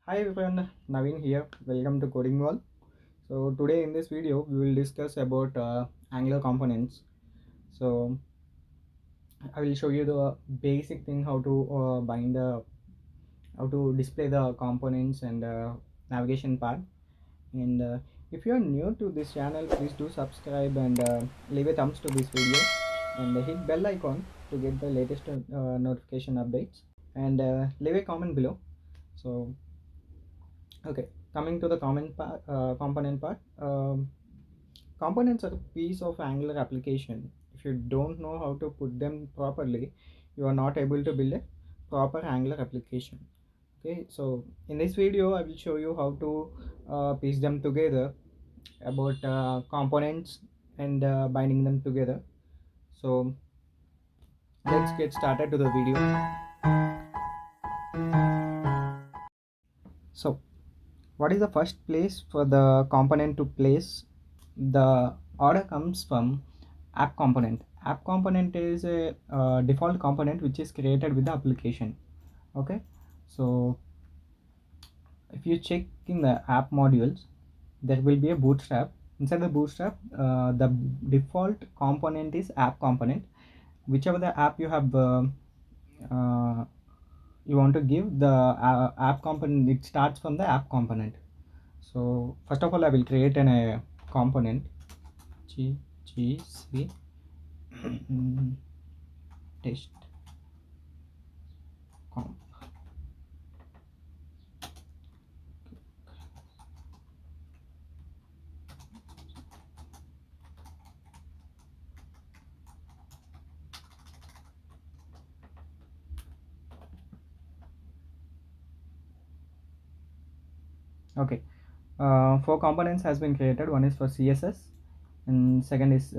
Hi everyone, Naveen here. Welcome to Coding Wall. So today in this video we will discuss about Angular components. So I will show you the basic thing how to how to display the components and navigation part. And if you are new to this channel, please do subscribe and leave a thumbs to this video and hit bell icon to get the latest notification updates and leave a comment below. So okay, coming to the component part. Components are a piece of Angular application. If you don't know how to put them properly, you are not able to build a proper Angular application. Okay, so in this video I will show you how to piece them together, about components and binding them together. So let's get started to the video. So what is the first place for the component to place? The order comes from app component. App component is a default component which is created with the application. Okay, so if you check in the app modules, there will be a bootstrap. Inside the bootstrap, the default component is app component. Whichever the app you have uh, you want to give the app component, it starts from the app component. So first of all I will create a component gc test comp. Okay, four components has been created. One is for css and second is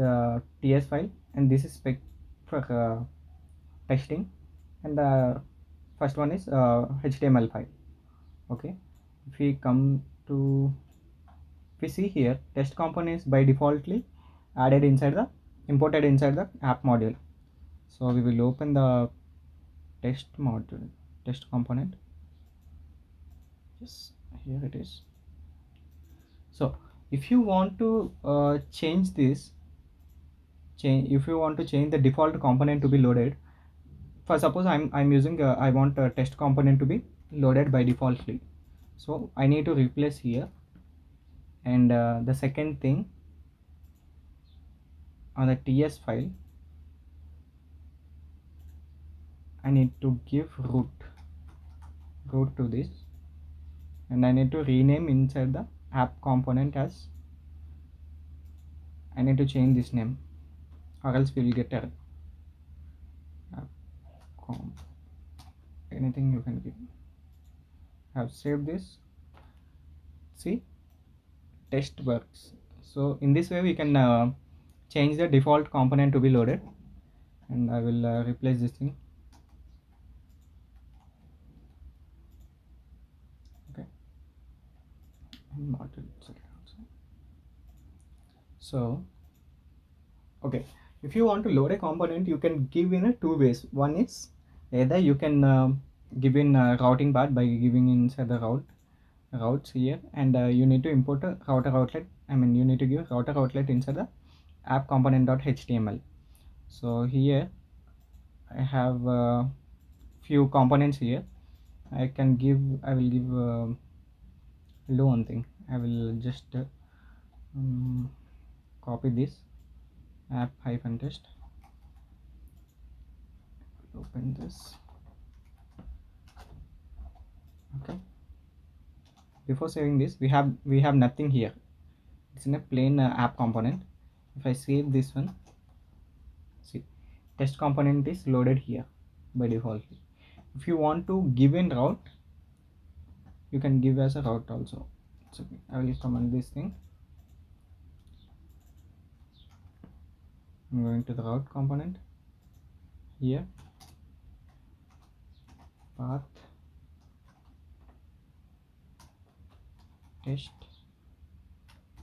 ts file, and this is spec for testing, and the first one is html file. Okay, if we come to, if we see here, test components by defaultly added inside the imported inside the app module. So we will open the test module, test component. Yes, here it is. So if you want to change this, if you want to change the default component to be loaded, for suppose I'm using I want a test component to be loaded by defaultly, so I need to replace here. And the second thing, on the ts file I need to give root to this, and I need to rename inside the app component as, I need to change this name or else we will get error. App comp, anything you can give. I have saved this. See, test works. So in this way we can change the default component to be loaded, and I will replace this thing. Okay, so okay, if you want to load a component, you can give in a two ways. One is either you can give in routing part by giving inside the routes here, and you need to import a router outlet. I mean, you need to give router outlet inside the app component.html. So here I have few components here. I will give do one thing. I will just copy this app hyphen test, open this. Okay, before saving this, we have nothing here. It's in a plain app component. If I save this one, see, test component is loaded here by default. If you want to give in route, you can give as a route also. So I will comment this thing. I'm going to the route component here, path test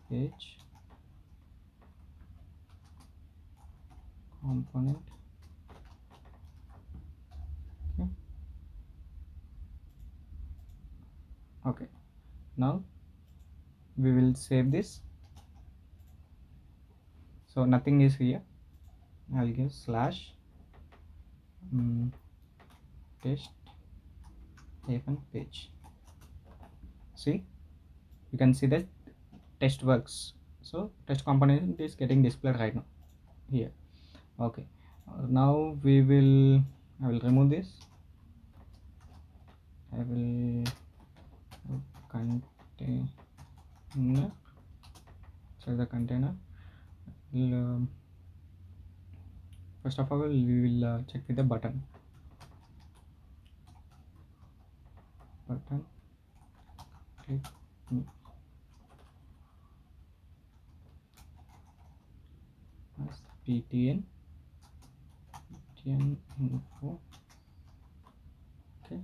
page component. Okay, Okay, now we will save this. So nothing is here. I'll give slash test page. See, you can see that test works. So test component is getting displayed right now here. Okay, now I will remove this. I will container, so the container will, first of all we will check with the button click as ptn info. Okay,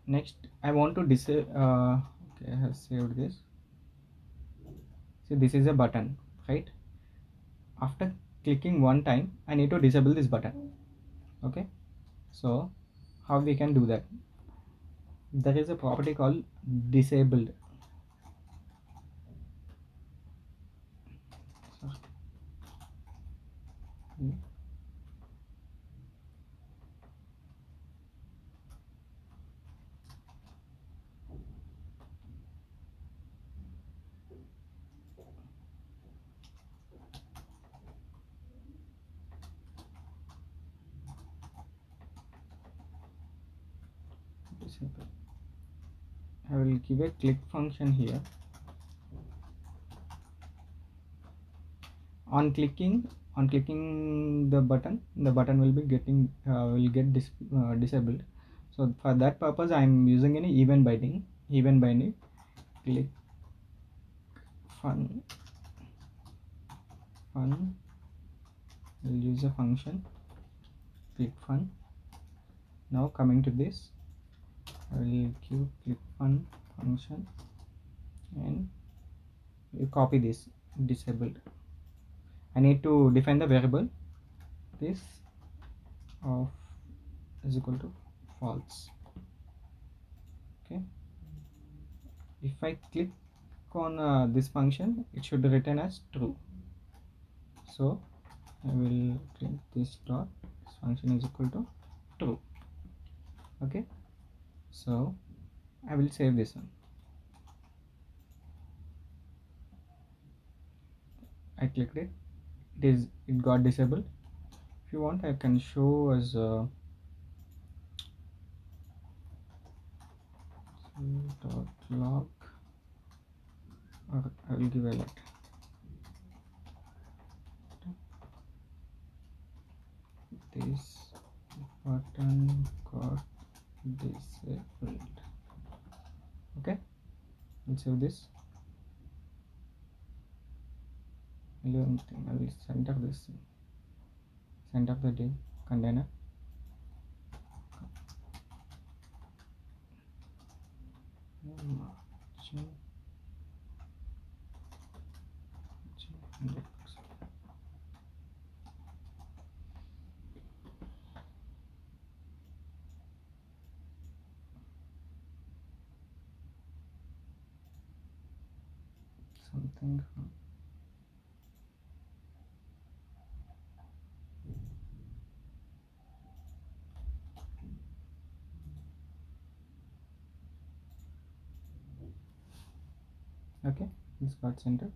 next I want to okay, I have saved this. See, this is a button, right? After clicking one time I need to disable this button. Okay, so how we can do that? There is a property called disabled. I will give a click function here. On clicking the button will be getting will get disabled. So for that purpose I am using an event binding click fun will use a function click fun. Now coming to this, I will give click fun function and you copy this disabled. I need to define the variable this of is equal to false. Okay, if I click on this function, it should return as true. So I will print this dot, this function is equal to true. Okay, so I will save this one. I clicked it, it got disabled. If you want, I can show as dot log, or I will give a let. This button got disabled. Okay, let's save this. I will center this, center the div container. Something. Okay, this got centered.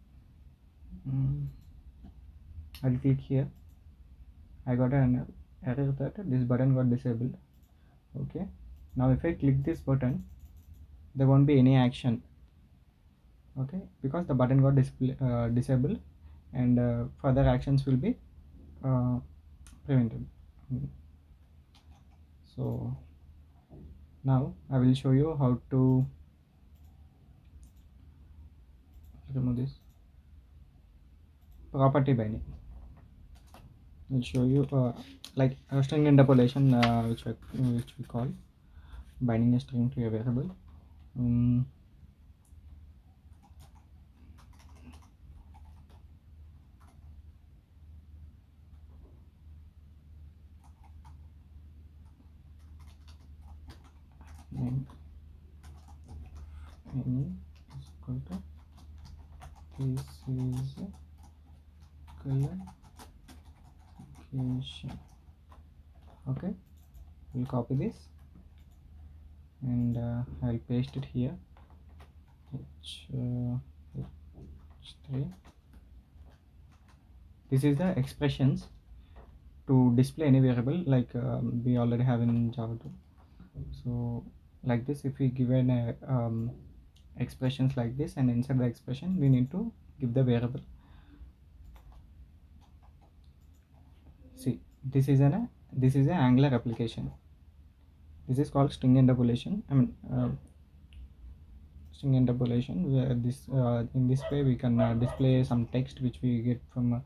I will click here. I got an error that this button got disabled. Okay, now if I click this button, there won't be any action. Okay, because the button got disabled, and further actions will be prevented. So now I will show you how to remove this property binding. I'll show you like a string interpolation, which we call binding a string to a variable. Name any is equal to this is clarification. Okay, we'll copy this and I'll paste it here. H3. This is the expressions to display any variable, like we already have in Java 2. So like this, if we give an expressions like this, and inside the expression we need to give the variable. See, this is an Angular application. This is called string interpolation. String interpolation, where this in this way we can display some text which we get from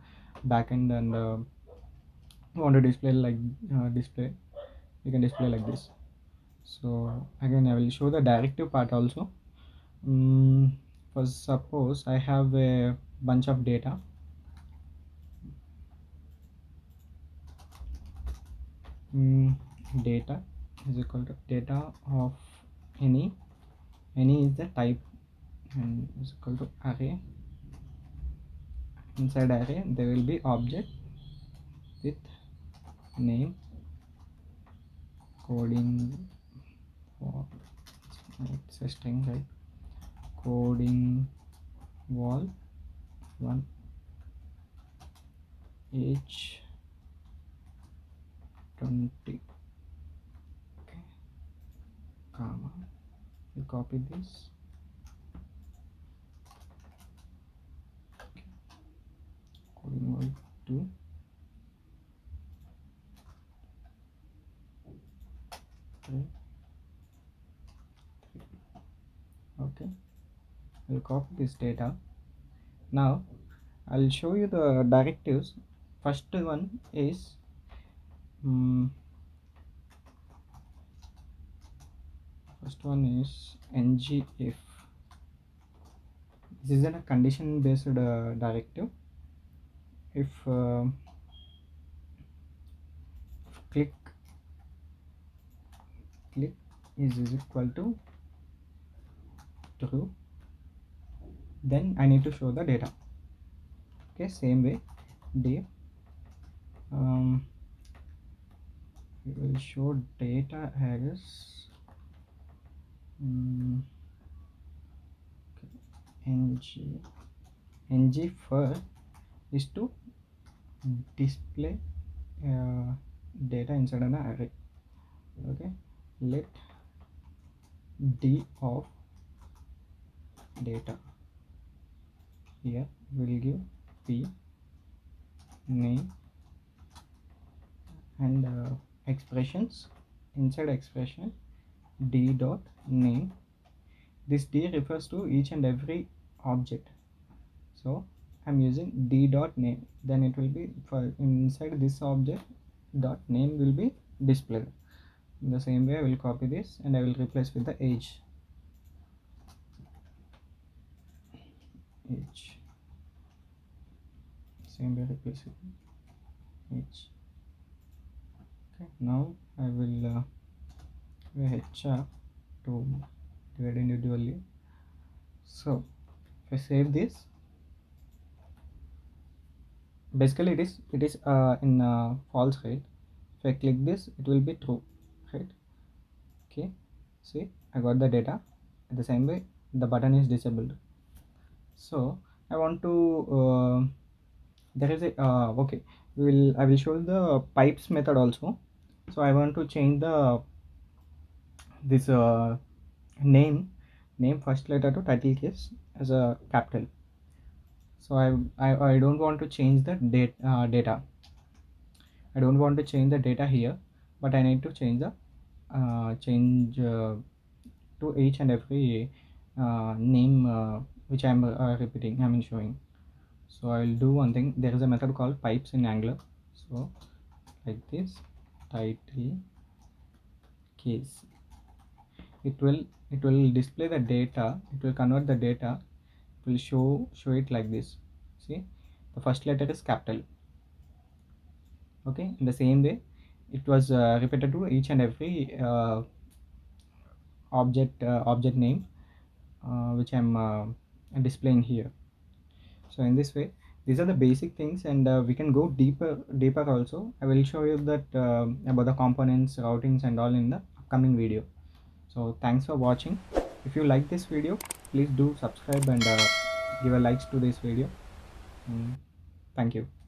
backend, and want to display like display, we can display like this. So again, I will show the directive part also. For suppose I have a bunch of data. Data is equal to data of any is the type, and is equal to array. Inside array there will be object with name, coding for, it's a string, right? Coding wall 1, age 20. Okay, comma, we copy this. Okay. Coding wall 2, okay, we'll copy this data. Now I'll show you the directives. First one is ngIf. This is a condition based directive. If click is equal to true, then I need to show the data. Okay, same way div we will show data as ng for is to display data inside an array. Okay, let d of data, here we'll give p name, and expressions, inside expression d dot name. This d refers to each and every object, so I'm using d dot name, then it will be for inside this object dot name will be displayed. In the same way I will copy this and I will replace with the age. Same way replace with age. Okay, now I will HR to divide individually. So if I save this, basically it is in false, right? If I click this, it will be true, right? Okay, see, I got the data. At the same way the button is disabled. So I want to there is a okay, I will show the pipes method also. So I want to change the this name first letter to title case as a capital. So I don't want to change the data. I don't want to change the data here, but I need to change the change to each and every name which I'm repeating, I'm showing. So I will do one thing. There is a method called pipes in Angular. So like this, title case, it will display the data, it will convert the data, it will show it like this. See, the first letter is capital. Okay, in the same way it was repeated to each and every object name. which I'm displaying here. So in this way, these are the basic things, and we can go deeper also. I will show you that about the components, routings and all in the upcoming video. So thanks for watching. If you like this video, please do subscribe and give a likes to this video. Thank you.